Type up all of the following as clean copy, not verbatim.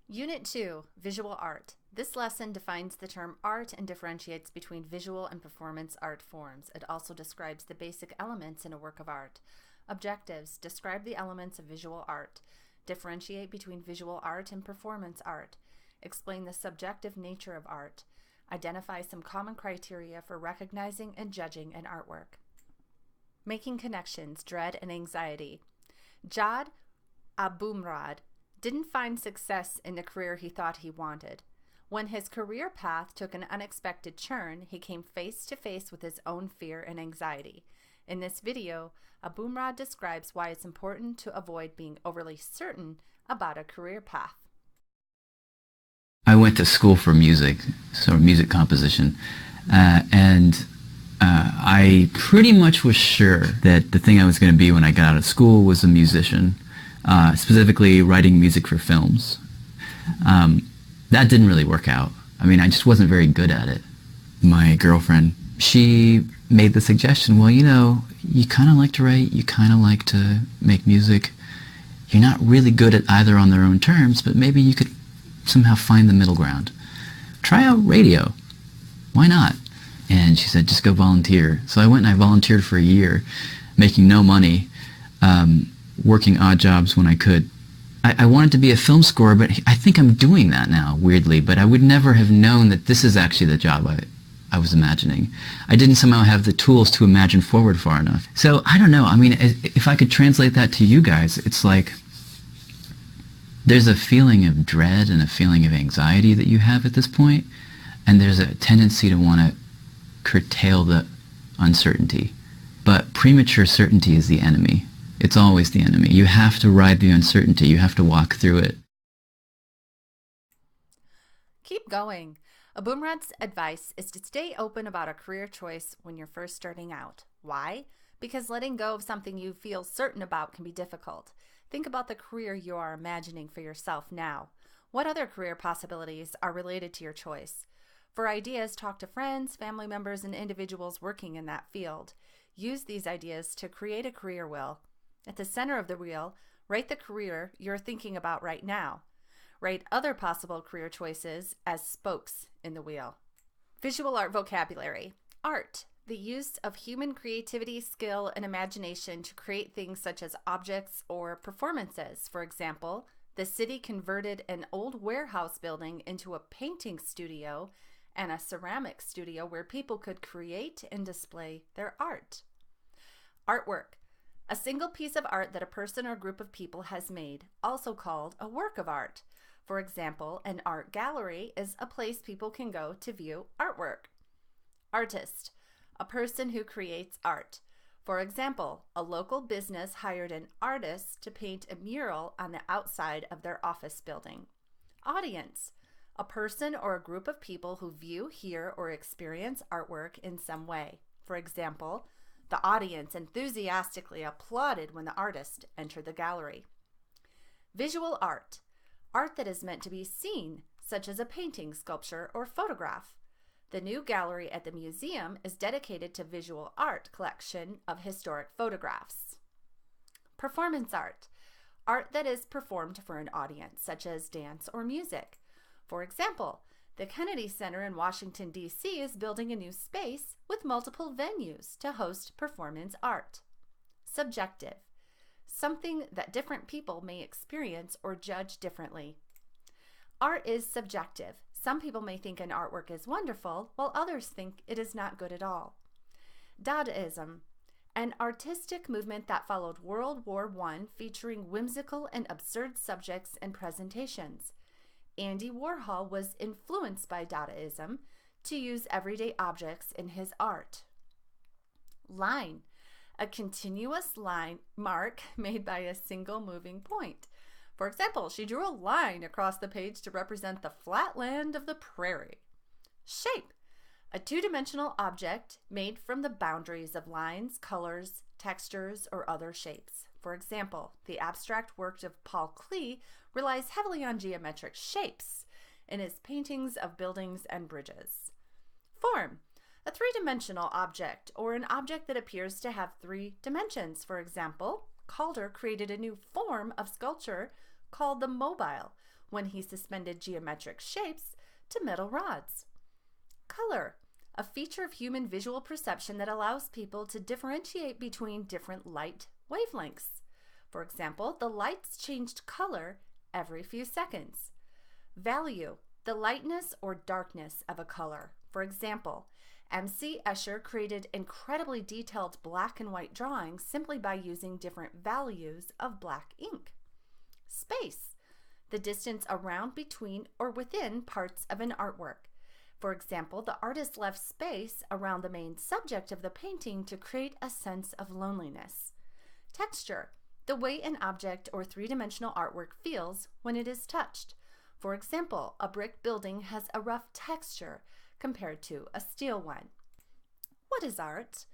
Unit 2, Visual Art. This lesson defines the term art and differentiates between visual and performance art forms. It also describes the basic elements in a work of art. Objectives: describe the elements of visual art. Differentiate between visual art and performance art. Explain the subjective nature of art. Identify some common criteria for recognizing and judging an artwork. Making connections, dread and anxiety. Jad Abumrad didn't find success in the career he thought he wanted. When his career path took an unexpected turn, he came face to face with his own fear and anxiety. In this video, Abumrad describes why it's important to avoid being overly certain about a career path. I went to school for music, so music composition, and I pretty much was sure that the thing I was going to be when I got out of school was a musician, specifically writing music for films. That didn't really work out. I mean, I just wasn't very good at it. My girlfriend, she made the suggestion, well, you know, you kind of like to write, you kind of like to make music. You're not really good at either on their own terms, but maybe you could somehow find the middle ground. Try out radio. Why not? And she said, just go volunteer. So I went and I volunteered for a year, making no money, working odd jobs when I could. I wanted to be a film scorer, but I think I'm doing that now, weirdly, but I would never have known that this is actually the job I was imagining. I didn't somehow have the tools to imagine forward far enough. So I don't know. I mean, if I could translate that to you guys, it's like there's a feeling of dread and a feeling of anxiety that you have at this point, and there's a tendency to want to curtail the uncertainty. But premature certainty is the enemy. It's always the enemy. You have to ride the uncertainty. You have to walk through it. Keep going. Abumrad's advice is to stay open about a career choice when you're first starting out. Why? Because letting go of something you feel certain about can be difficult. Think about the career you are imagining for yourself now. What other career possibilities are related to your choice? For ideas, talk to friends, family members, and individuals working in that field. Use these ideas to create a career wheel. At the center of the wheel, write the career you're thinking about right now. Write other possible career choices as spokes in the wheel. Visual art vocabulary. Art, the use of human creativity, skill, and imagination to create things such as objects or performances. For example, the city converted an old warehouse building into a painting studio and a ceramic studio where people could create and display their art. Artwork, a single piece of art that a person or group of people has made, also called a work of art. For example, an art gallery is a place people can go to view artwork. Artist, a person who creates art. For example, a local business hired an artist to paint a mural on the outside of their office building. Audience, a person or a group of people who view, hear, or experience artwork in some way. For example, the audience enthusiastically applauded when the artist entered the gallery. Visual art, art that is meant to be seen, such as a painting, sculpture, or photograph. The new gallery at the museum is dedicated to visual art collection of historic photographs. Performance art, art that is performed for an audience, such as dance or music. For example, the Kennedy Center in Washington, D.C. is building a new space with multiple venues to host performance art. Subjective, something that different people may experience or judge differently. Art is subjective. Some people may think an artwork is wonderful, while others think it is not good at all. Dadaism, an artistic movement that followed World War I, featuring whimsical and absurd subjects and presentations. Andy Warhol was influenced by Dadaism to use everyday objects in his art. Line, a continuous line mark made by a single moving point. For example, she drew a line across the page to represent the flat land of the prairie. Shape, a two-dimensional object made from the boundaries of lines, colors, textures, or other shapes. For example, the abstract work of Paul Klee relies heavily on geometric shapes in his paintings of buildings and bridges. Form, a three-dimensional object, or an object that appears to have three dimensions. For example, Calder created a new form of sculpture called the mobile, when he suspended geometric shapes to metal rods. Color, a feature of human visual perception that allows people to differentiate between different light wavelengths. For example, the lights changed color every few seconds. Value, the lightness or darkness of a color. For example, M.C. Escher created incredibly detailed black and white drawings simply by using different values of black ink. Space, the distance around, between, or within parts of an artwork. For example, the artist left space around the main subject of the painting to create a sense of loneliness. Texture, the way an object or three-dimensional artwork feels when it is touched. For example, a brick building has a rough texture compared to a steel one. What is art?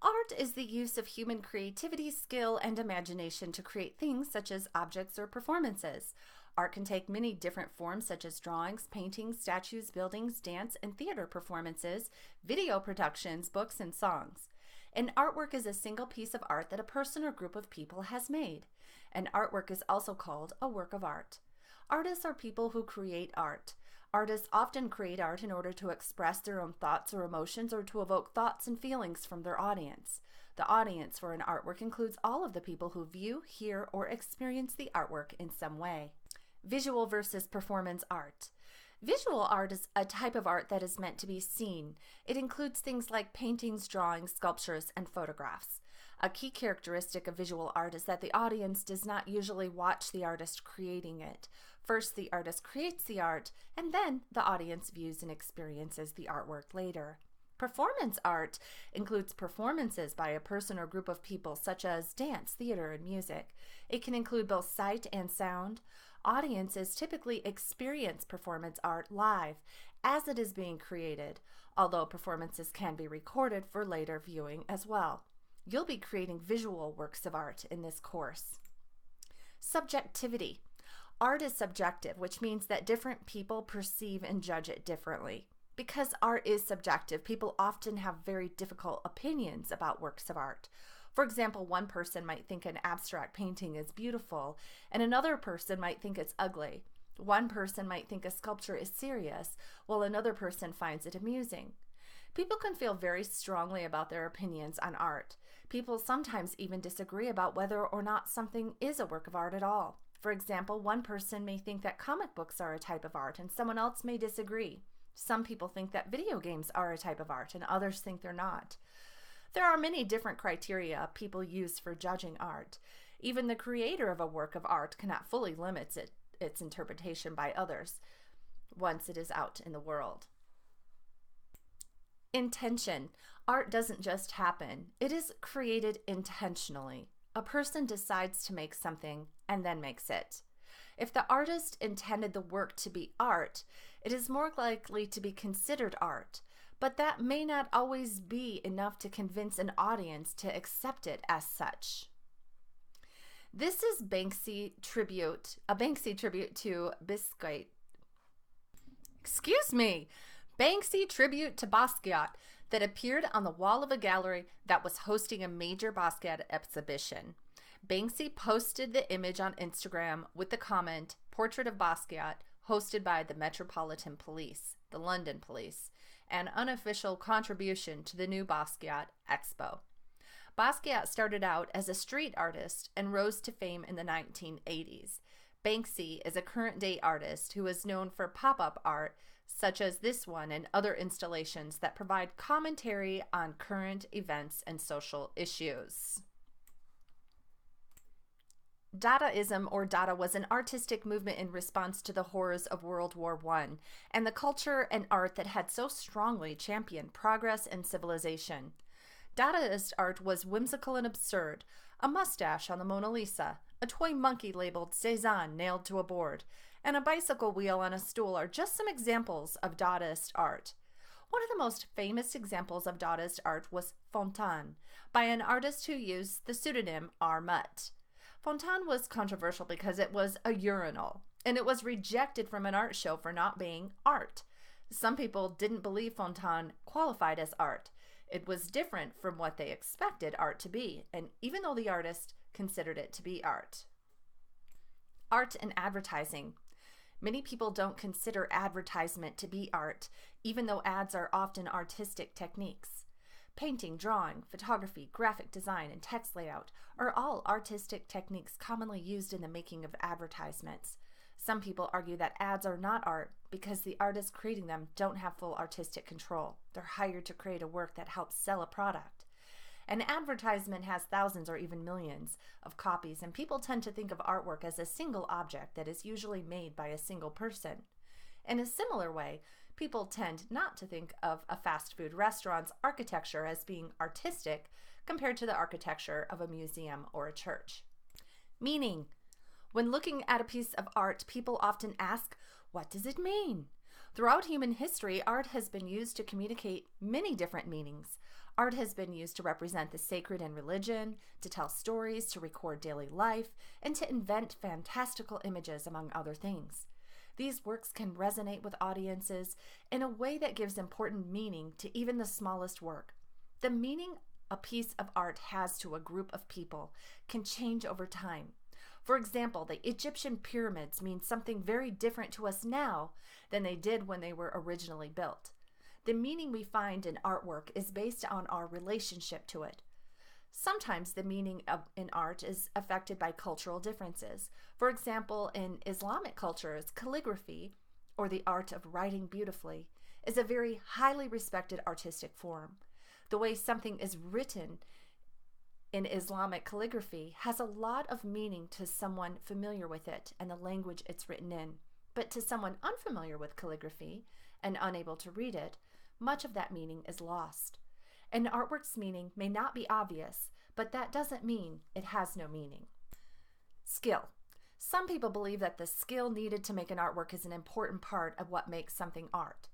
Art is the use of human creativity, skill, and imagination to create things such as objects or performances. Art can take many different forms such as drawings, paintings, statues, buildings, dance and theater performances, video productions, books, and songs. An artwork is a single piece of art that a person or group of people has made. An artwork is also called a work of art. Artists are people who create art. Artists often create art in order to express their own thoughts or emotions or to evoke thoughts and feelings from their audience. The audience for an artwork includes all of the people who view, hear, or experience the artwork in some way. Visual versus performance art. Visual art is a type of art that is meant to be seen. It includes things like paintings, drawings, sculptures, and photographs. A key characteristic of visual art is that the audience does not usually watch the artist creating it. First, the artist creates the art, and then the audience views and experiences the artwork later. Performance art includes performances by a person or group of people, such as dance, theater, and music. It can include both sight and sound. Audiences typically experience performance art live as it is being created, although performances can be recorded for later viewing as well. You'll be creating visual works of art in this course. Subjectivity. Art is subjective, which means that different people perceive and judge it differently. Because art is subjective, people often have very difficult opinions about works of art. For example, one person might think an abstract painting is beautiful, and another person might think it's ugly. One person might think a sculpture is serious, while another person finds it amusing. People can feel very strongly about their opinions on art. People sometimes even disagree about whether or not something is a work of art at all. For example, one person may think that comic books are a type of art, and someone else may disagree. Some people think that video games are a type of art, and others think they're not. There are many different criteria people use for judging art. Even the creator of a work of art cannot fully limit its interpretation by others once it is out in the world. Intention. Art doesn't just happen. It is created intentionally. A person decides to make something and then makes it. If the artist intended the work to be art, it is more likely to be considered art, but that may not always be enough to convince an audience to accept it as such. This is a Banksy tribute to Basquiat that appeared on the wall of a gallery that was hosting a major Basquiat exhibition. Banksy posted the image on Instagram with the comment, "Portrait of Basquiat, hosted by the Metropolitan Police, the London Police, an unofficial contribution to the new Basquiat Expo." Basquiat started out as a street artist and rose to fame in the 1980s. Banksy is a current-day artist who is known for pop-up art, such as this one and other installations that provide commentary on current events and social issues. Dadaism, or Dada, was an artistic movement in response to the horrors of World War I and the culture and art that had so strongly championed progress and civilization. Dadaist art was whimsical and absurd: a mustache on the Mona Lisa, a toy monkey labeled Cézanne nailed to a board, and a bicycle wheel on a stool are just some examples of Dadaist art. One of the most famous examples of Dadaist art was Fontaine, by an artist who used the pseudonym R. Mutt. Fontaine was controversial because it was a urinal, and it was rejected from an art show for not being art. Some people didn't believe Fontaine qualified as art. It was different from what they expected art to be, and even though the artist considered it to be art. Art and advertising. Many people don't consider advertisement to be art, even though ads are often artistic techniques. Painting, drawing, photography, graphic design, and text layout are all artistic techniques commonly used in the making of advertisements. Some people argue that ads are not art because the artists creating them don't have full artistic control. They're hired to create a work that helps sell a product. An advertisement has thousands or even millions of copies, and people tend to think of artwork as a single object that is usually made by a single person. In a similar way, people tend not to think of a fast food restaurant's architecture as being artistic compared to the architecture of a museum or a church. Meaning. When looking at a piece of art, people often ask, what does it mean? Throughout human history, art has been used to communicate many different meanings. Art has been used to represent the sacred in religion, to tell stories, to record daily life, and to invent fantastical images, among other things. These works can resonate with audiences in a way that gives important meaning to even the smallest work. The meaning a piece of art has to a group of people can change over time. For example, the Egyptian pyramids mean something very different to us now than they did when they were originally built. The meaning we find in artwork is based on our relationship to it. Sometimes the meaning in art is affected by cultural differences. For example, in Islamic cultures, calligraphy, or the art of writing beautifully, is a very highly respected artistic form. The way something is written in Islamic calligraphy has a lot of meaning to someone familiar with it and the language it's written in. But to someone unfamiliar with calligraphy and unable to read it, much of that meaning is lost. An artwork's meaning may not be obvious, but that doesn't mean it has no meaning. Skill. Some people believe that the skill needed to make an artwork is an important part of what makes something art.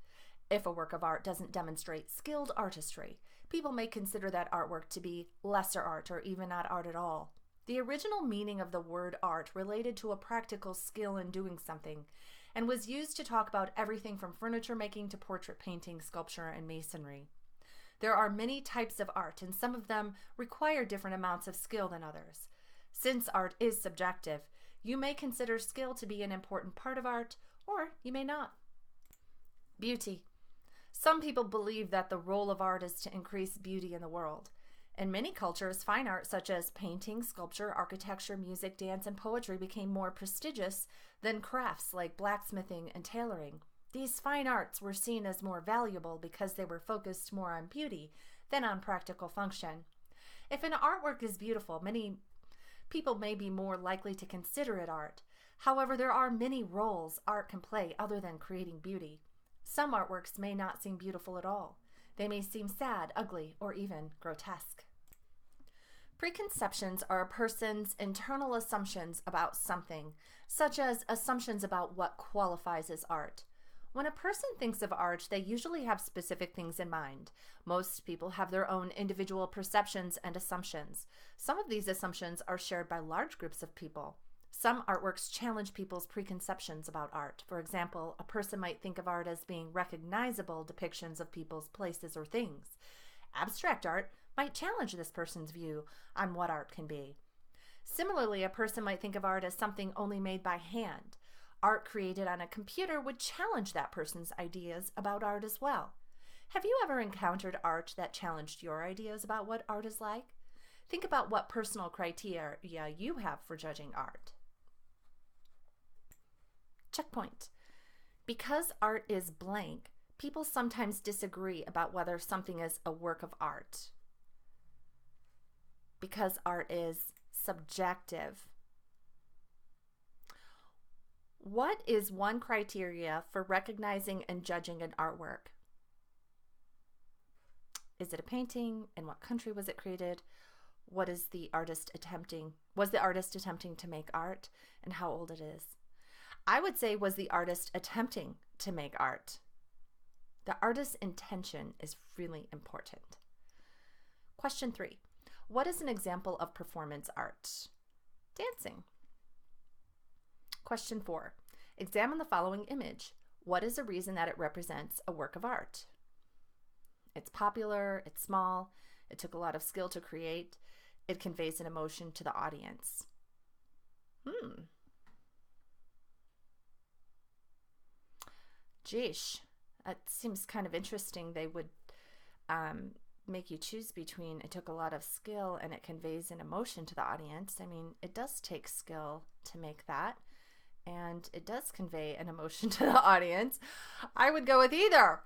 If a work of art doesn't demonstrate skilled artistry, people may consider that artwork to be lesser art or even not art at all. The original meaning of the word art related to a practical skill in doing something and was used to talk about everything from furniture making to portrait painting, sculpture, and masonry. There are many types of art, and some of them require different amounts of skill than others. Since art is subjective, you may consider skill to be an important part of art, or you may not. Beauty. Some people believe that the role of art is to increase beauty in the world. In many cultures, fine art such as painting, sculpture, architecture, music, dance, and poetry became more prestigious than crafts like blacksmithing and tailoring. These fine arts were seen as more valuable because they were focused more on beauty than on practical function. If an artwork is beautiful, many people may be more likely to consider it art. However, there are many roles art can play other than creating beauty. Some artworks may not seem beautiful at all. They may seem sad, ugly, or even grotesque. Preconceptions are a person's internal assumptions about something, such as assumptions about what qualifies as art. When a person thinks of art, they usually have specific things in mind. Most people have their own individual perceptions and assumptions. Some of these assumptions are shared by large groups of people. Some artworks challenge people's preconceptions about art. For example, a person might think of art as being recognizable depictions of people's places or things. Abstract art might challenge this person's view on what art can be. Similarly, a person might think of art as something only made by hand. Art created on a computer would challenge that person's ideas about art as well. Have you ever encountered art that challenged your ideas about what art is like? Think about what personal criteria you have for judging art. Checkpoint. Because art is blank, people sometimes disagree about whether something is a work of art. Because art is subjective. What is one criteria for recognizing and judging an artwork? Is it a painting? In what country was it created? Was the artist attempting to make art, and how old it is? I would say, was the artist attempting to make art? The artist's intention is really important. Question 3. What is an example of performance art? Dancing. Question 4. Examine the following image. What is a reason that it represents a work of art? It's popular, it's small, it took a lot of skill to create, it conveys an emotion to the audience. Geesh, that seems kind of interesting. They would make you choose between it took a lot of skill and it conveys an emotion to the audience. I mean, it does take skill to make that, and it does convey an emotion to the audience. I would go with either.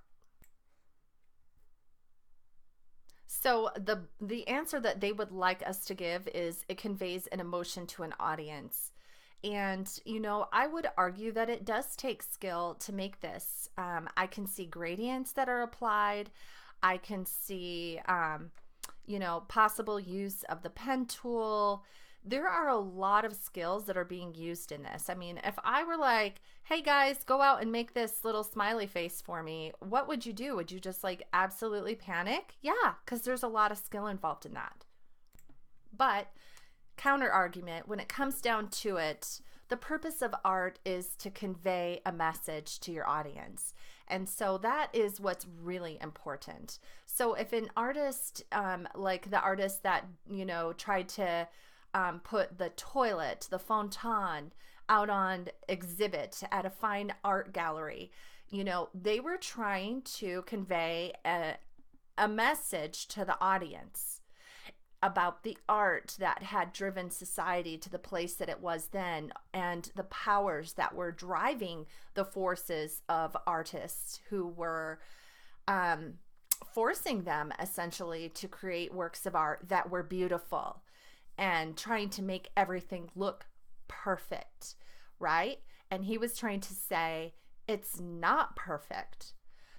So the answer that they would like us to give is it conveys an emotion to an audience. And, you know, I would argue that it does take skill to make this. I can see gradients that are applied. I can see, you know, possible use of the pen tool. There are a lot of skills that are being used in this. I mean, if I were like, hey guys, go out and make this little smiley face for me, what would you do? Would you just like absolutely panic? Yeah, because there's a lot of skill involved in that. But counter argument, when it comes down to it, the purpose of art is to convey a message to your audience. And so that is what's really important. So if an artist, like the artist that, you know, tried to put the toilet, the fontan out on exhibit at a fine art gallery, you know, they were trying to convey a message to the audience about the art that had driven society to the place that it was then, and the powers that were driving the forces of artists who were forcing them essentially to create works of art that were beautiful and trying to make everything look perfect, right? And he was trying to say it's not perfect.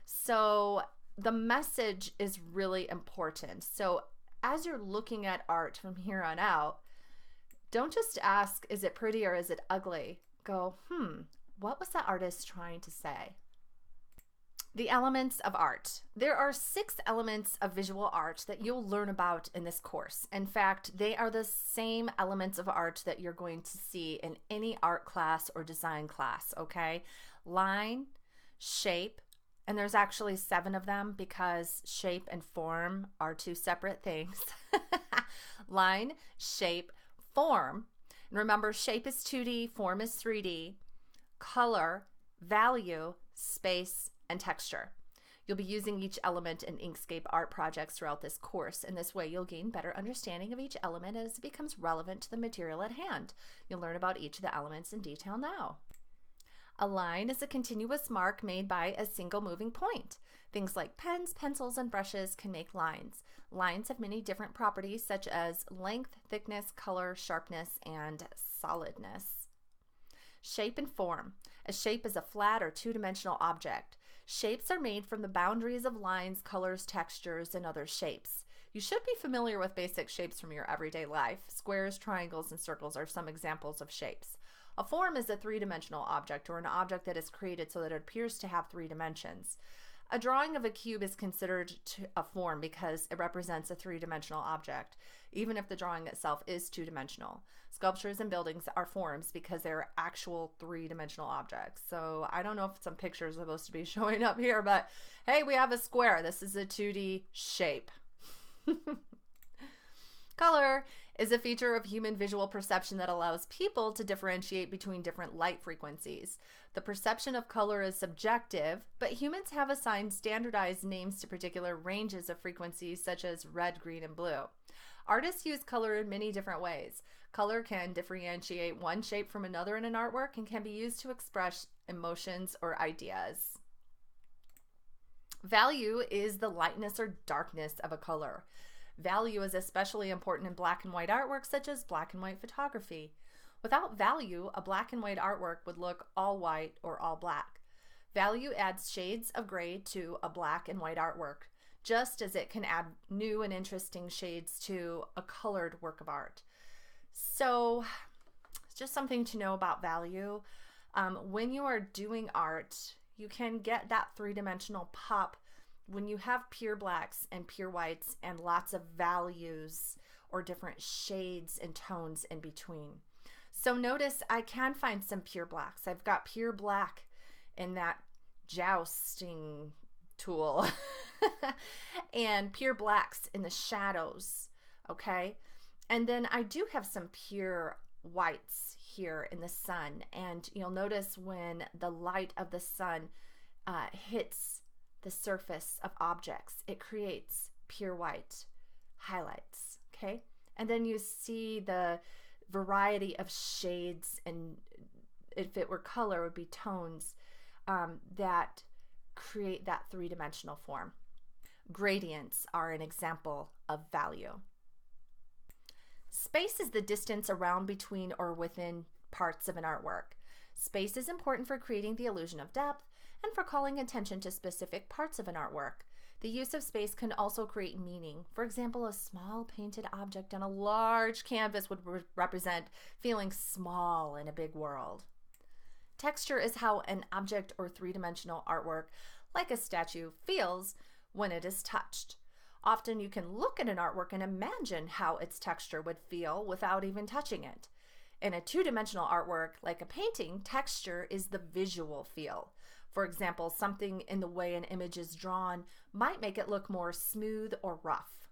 So the message is really important. So as you're looking at art from here on out, don't just ask, is it pretty or is it ugly? Go, what was that artist trying to say? The elements of art. There are 6 elements of visual art that you'll learn about in this course. In fact, they are the same elements of art that you're going to see in any art class or design class, okay? Line, shape, and there's actually 7 of them because shape and form are 2 separate things. Line, shape, form. And remember, shape is 2D, form is 3D. Color, value, space, and texture. You'll be using each element in Inkscape art projects throughout this course. In this way, you'll gain better understanding of each element as it becomes relevant to the material at hand. You'll learn about each of the elements in detail now. A line is a continuous mark made by a single moving point. Things like pens, pencils, and brushes can make lines. Lines have many different properties such as length, thickness, color, sharpness, and solidness. Shape and form. A shape is a flat or 2-dimensional object. Shapes are made from the boundaries of lines, colors, textures, and other shapes. You should be familiar with basic shapes from your everyday life. Squares, triangles, and circles are some examples of shapes. A form is a 3-dimensional object or an object that is created so that it appears to have 3 dimensions. A drawing of a cube is considered a form because it represents a 3-dimensional object, even if the drawing itself is 2-dimensional. Sculptures and buildings are forms because they're actual 3-dimensional objects. So I don't know if some pictures are supposed to be showing up here, but hey, we have a square. This is a 2D shape. Color is a feature of human visual perception that allows people to differentiate between different light frequencies. The perception of color is subjective, but humans have assigned standardized names to particular ranges of frequencies such as red, green, and blue. Artists use color in many different ways. Color can differentiate one shape from another in an artwork and can be used to express emotions or ideas. Value is the lightness or darkness of a color. Value is especially important in black and white artwork such as black and white photography. Without value, a black and white artwork would look all white or all black. Value adds shades of gray to a black and white artwork, just as it can add new and interesting shades to a colored work of art. So, it's just something to know about value. When you are doing art, you can get that 3-dimensional pop when you have pure blacks and pure whites and lots of values or different shades and tones in between. So notice I can find some pure blacks. I've got pure black in that jousting tool and pure blacks in the shadows, okay? And then I do have some pure whites here in the sun, and you'll notice when the light of the sun hits the surface of objects. It creates pure white highlights, okay? And then you see the variety of shades, and if it were color, it would be tones that create that three-dimensional form. Gradients are an example of value. Space is the distance around, between, or within parts of an artwork. Space is important for creating the illusion of depth and for calling attention to specific parts of an artwork. The use of space can also create meaning. For example, a small painted object on a large canvas would represent feeling small in a big world. Texture is how an object or three-dimensional artwork, like a statue, feels when it is touched. Often you can look at an artwork and imagine how its texture would feel without even touching it. In a two-dimensional artwork, like a painting, texture is the visual feel. For example, something in the way an image is drawn might make it look more smooth or rough.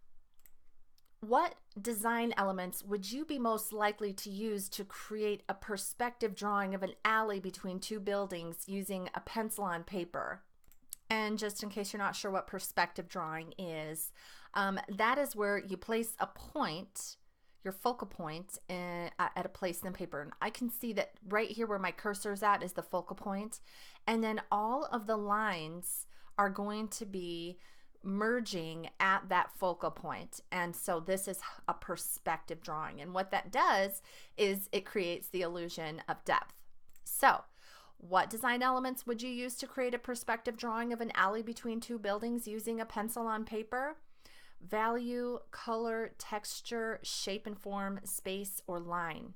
What design elements would you be most likely to use to create a perspective drawing of an alley between two buildings using a pencil on paper? And just in case you're not sure what perspective drawing is, that is where you place a point, your focal point, at a place in the paper. And I can see that right here where my cursor's at is the focal point. And then all of the lines are going to be merging at that focal point. And so this is a perspective drawing. And what that does is it creates the illusion of depth. So what design elements would you use to create a perspective drawing of an alley between two buildings using a pencil on paper? Value, color, texture, shape and form, space, or line.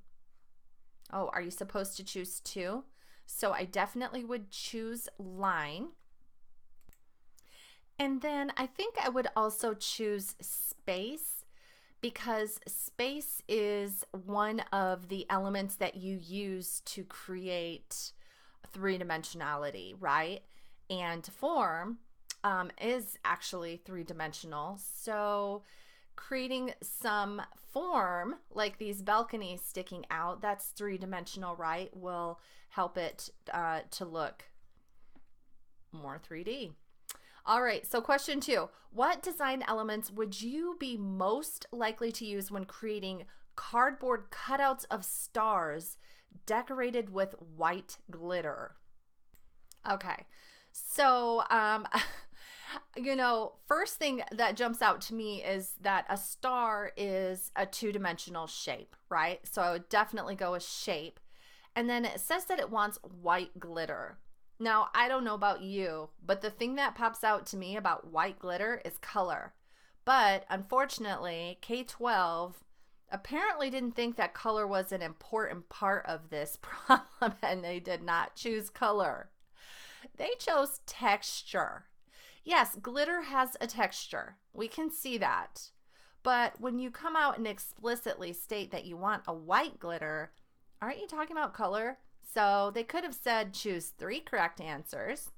Oh, are you supposed to choose two? So I definitely would choose line. And then I think I would also choose space, because space is one of the elements that you use to create three-dimensionality, right? And form is actually three-dimensional. So creating some form like these balconies sticking out, that's three-dimensional, right? Will help it to look more 3D. All right, so question 2. What design elements would you be most likely to use when creating cardboard cutouts of stars decorated with white glitter? Okay, so first thing that jumps out to me is that a star is a two-dimensional shape, right? So I would definitely go with shape. And then it says that it wants white glitter. Now, I don't know about you, but the thing that pops out to me about white glitter is color. But unfortunately, K-12 apparently didn't think that color was an important part of this problem, and they did not choose color. They chose texture. Yes, glitter has a texture. We can see that. But when you come out and explicitly state that you want a white glitter, aren't you talking about color? So they could have said choose 3 correct answers.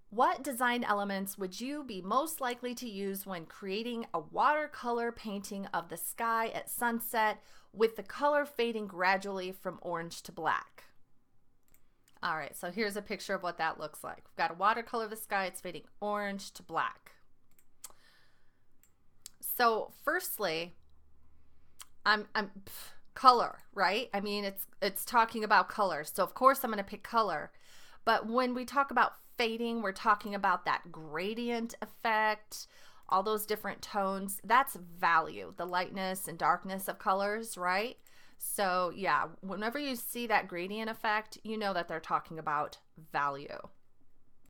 What design elements would you be most likely to use when creating a watercolor painting of the sky at sunset with the color fading gradually from orange to black? All right, so here's a picture of what that looks like. We've got a watercolor of the sky. It's fading orange to black. So firstly, color, right? I mean, it's talking about color. So of course I'm going to pick color. But when we talk about fading, we're talking about that gradient effect, all those different tones. That's value, the lightness and darkness of colors, right? So yeah, whenever you see that gradient effect, you know that they're talking about value.